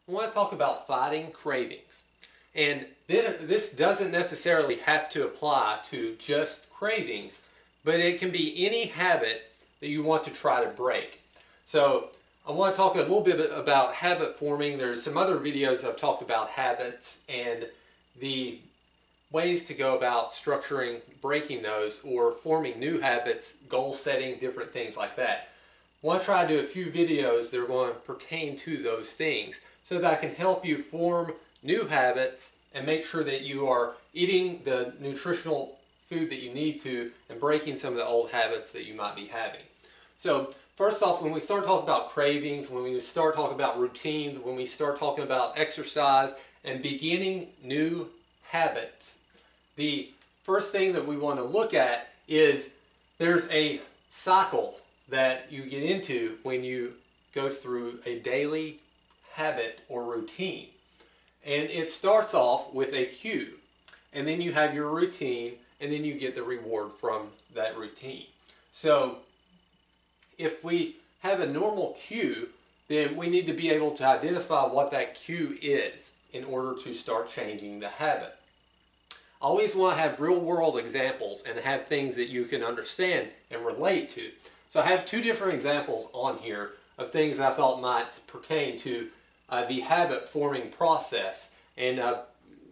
I want to talk about fighting cravings. And this doesn't necessarily have to apply to just cravings, but it can be any habit that you want to try to break. So I want to talk a little bit about habit forming. There's some other videos I've talked about habits and the ways to go about structuring, breaking those, or forming new habits, goal setting, different things like that. I want to try to do a few videos that are going to pertain to those things so that I can help you form new habits and make sure that you are eating the nutritional food that you need to and breaking some of the old habits that you might be having. So first off, when we start talking about cravings, when we start talking about routines, when we start talking about exercise and beginning new habits, the first thing that we want to look at is there's a cycle that you get into when you go through a daily habit or routine. And it starts off with a cue, and then you have your routine, and then you get the reward from that routine. So if we have a normal cue, then we need to be able to identify what that cue is in order to start changing the habit. I always want to have real world examples and have things that you can understand and relate to. So I have two different examples on here of things I thought might pertain to the habit forming process and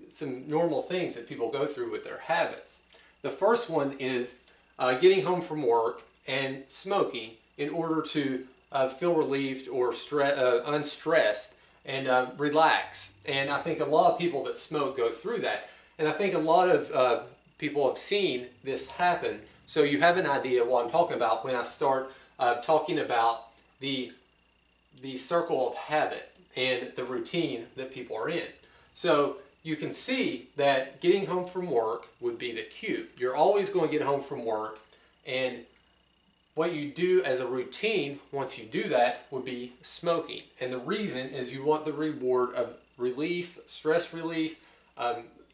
some normal things that people go through with their habits. The first one is getting home from work and smoking in order to feel relieved or unstressed and relax. And I think a lot of people that smoke go through that. And I think a lot of people have seen this happen. So you have an idea of what I'm talking about when I start talking about the circle of habit and the routine that people are in. So you can see that getting home from work would be the cue. You're always going to get home from work, and what you do as a routine once you do that would be smoking. And the reason is you want the reward of relief, stress relief,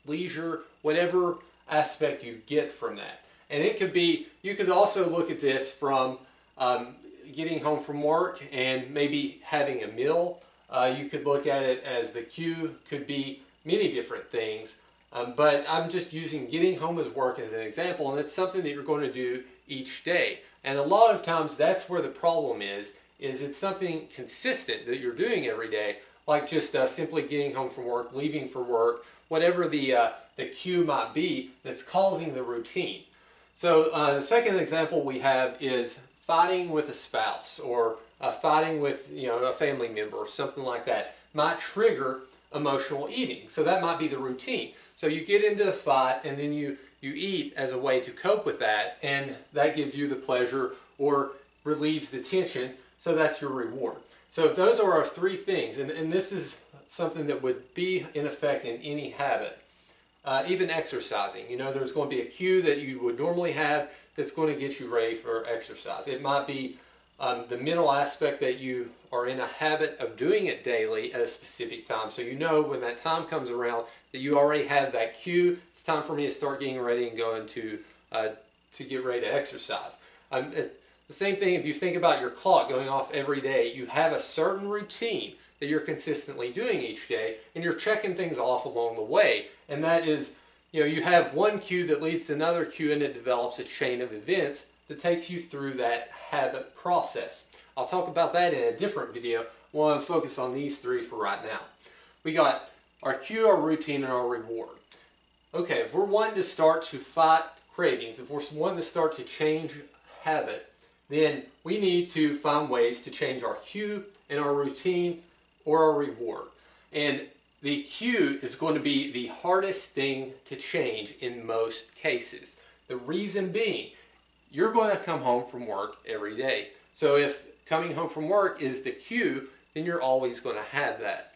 leisure, whatever aspect you get from that. And it could be, you could also look at this from getting home from work and maybe having a meal. You could look at it as the cue, could be many different things. But I'm just using getting home as work as an example, and it's something that you're going to do each day. And a lot of times that's where the problem is it's something consistent that you're doing every day, like just simply getting home from work, leaving for work, whatever the cue might be that's causing the routine. So the second example we have is fighting with a spouse or fighting with a family member or something like that might trigger emotional eating. So that might be the routine. So you get into a fight and then you eat as a way to cope with that, and that gives you the pleasure or relieves the tension, so that's your reward. So if those are our three things, and this is something that would be in effect in any habit, even exercising. There's going to be a cue that you would normally have that's going to get you ready for exercise. It might be the mental aspect that you are in a habit of doing it daily at a specific time. So when that time comes around that you already have that cue, it's time for me to start getting ready and going to get ready to exercise. The same thing if you think about your clock going off every day, you have a certain routine that you're consistently doing each day, and you're checking things off along the way. And that is, you have one cue that leads to another cue, and it develops a chain of events that takes you through that habit process. I'll talk about that in a different video. I want to focus on these three for right now. We got our cue, our routine, and our reward. Okay, if we're wanting to start to fight cravings, if we're wanting to start to change habit, then we need to find ways to change our cue and our routine or our reward. And the cue is going to be the hardest thing to change in most cases. The reason being, you're going to come home from work every day. So if coming home from work is the cue, then you're always going to have that.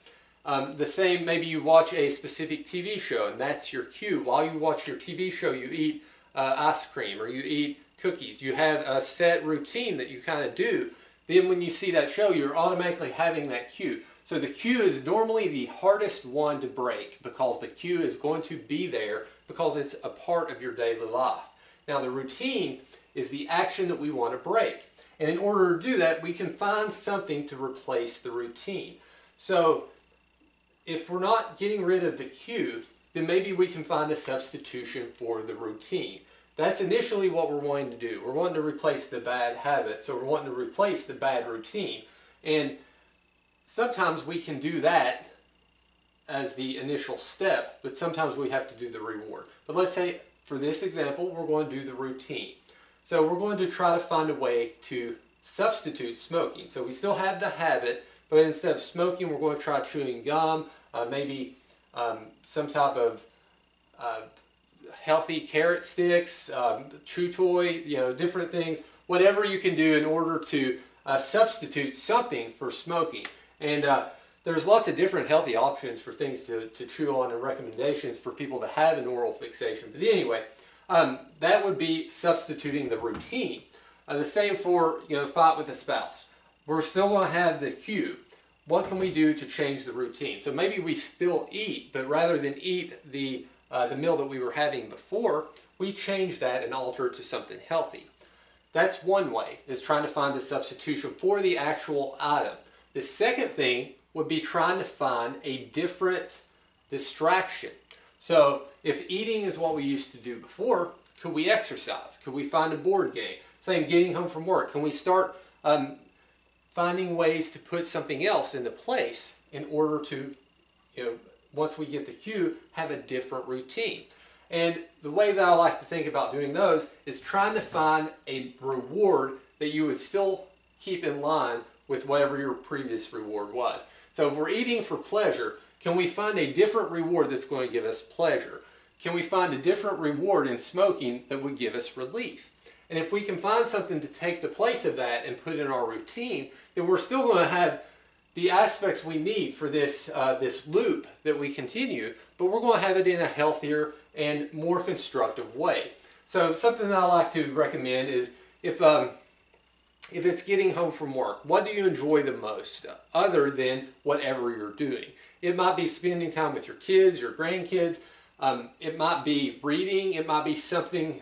The same, maybe you watch a specific TV show and that's your cue. While you watch your TV show, you eat ice cream or you eat cookies. You have a set routine that you kind of do. Then when you see that show, you're automatically having that cue. So the cue is normally the hardest one to break because the cue is going to be there because it's a part of your daily life. Now the routine is the action that we want to break. And in order to do that, we can find something to replace the routine. So if we're not getting rid of the cue, then maybe we can find a substitution for the routine. That's initially what we're wanting to do. We're wanting to replace the bad habit, so we're wanting to replace the bad routine. And sometimes we can do that as the initial step, but sometimes we have to do the reward. But let's say, for this example, we're going to do the routine. So we're going to try to find a way to substitute smoking. So we still have the habit, but instead of smoking, we're going to try chewing gum, maybe some type of healthy carrot sticks, chew toy, different things, whatever you can do in order to substitute something for smoking. And there's lots of different healthy options for things to chew on and recommendations for people to have an oral fixation. But anyway, that would be substituting the routine. The same for fight with a spouse. We're still going to have the cue. What can we do to change the routine? So maybe we still eat, but rather than eat the meal that we were having before, we change that and alter it to something healthy. That's one way, is trying to find a substitution for the actual item. The second thing would be trying to find a different distraction. So if eating is what we used to do before, could we exercise? Could we find a board game? Same, getting home from work. Can we start finding ways to put something else into place in order to, once we get the cue, have a different routine? And the way that I like to think about doing those is trying to find a reward that you would still keep in line with whatever your previous reward was. So if we're eating for pleasure, can we find a different reward that's going to give us pleasure? Can we find a different reward in smoking that would give us relief? And if we can find something to take the place of that and put in our routine, then we're still going to have the aspects we need for this, this loop that we continue, but we're going to have it in a healthier and more constructive way. So something that I like to recommend is if it's getting home from work, what do you enjoy the most other than whatever you're doing? It might be spending time with your kids, your grandkids. It might be reading. It might be something,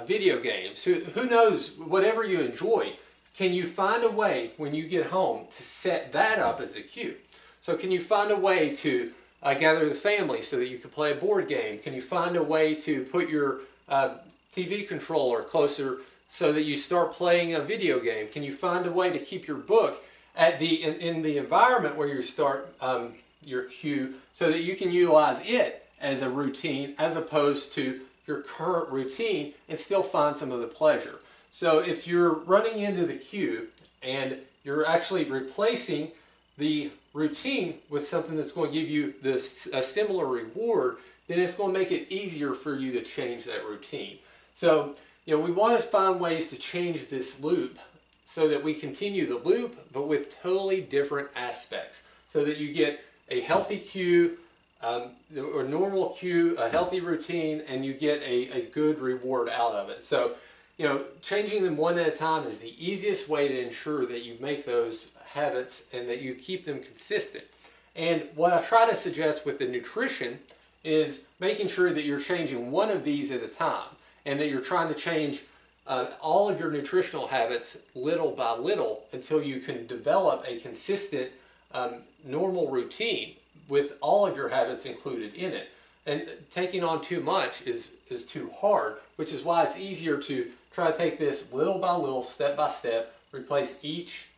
video games. Who knows? Whatever you enjoy, can you find a way when you get home to set that up as a cue? So can you find a way to gather the family so that you can play a board game? Can you find a way to put your TV controller closer so that you start playing a video game? Can you find a way to keep your book at in the environment where you start your cue so that you can utilize it as a routine as opposed to your current routine and still find some of the pleasure? So if you're running into the cue and you're actually replacing the routine with something that's going to give you a similar reward, then it's going to make it easier for you to change that routine. So we want to find ways to change this loop so that we continue the loop, but with totally different aspects, so that you get a healthy cue, or normal cue, a healthy routine, and you get a good reward out of it. So, changing them one at a time is the easiest way to ensure that you make those habits and that you keep them consistent. And what I try to suggest with the nutrition is making sure that you're changing one of these at a time, and that you're trying to change all of your nutritional habits little by little until you can develop a consistent normal routine with all of your habits included in it. And taking on too much is too hard, which is why it's easier to try to take this little by little, step by step, replace each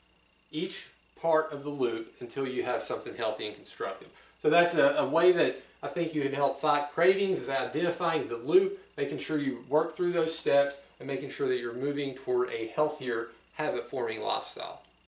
part of the loop until you have something healthy and constructive. So that's a way that I think you can help fight cravings, is identifying the loop, making sure you work through those steps, and making sure that you're moving toward a healthier habit-forming lifestyle.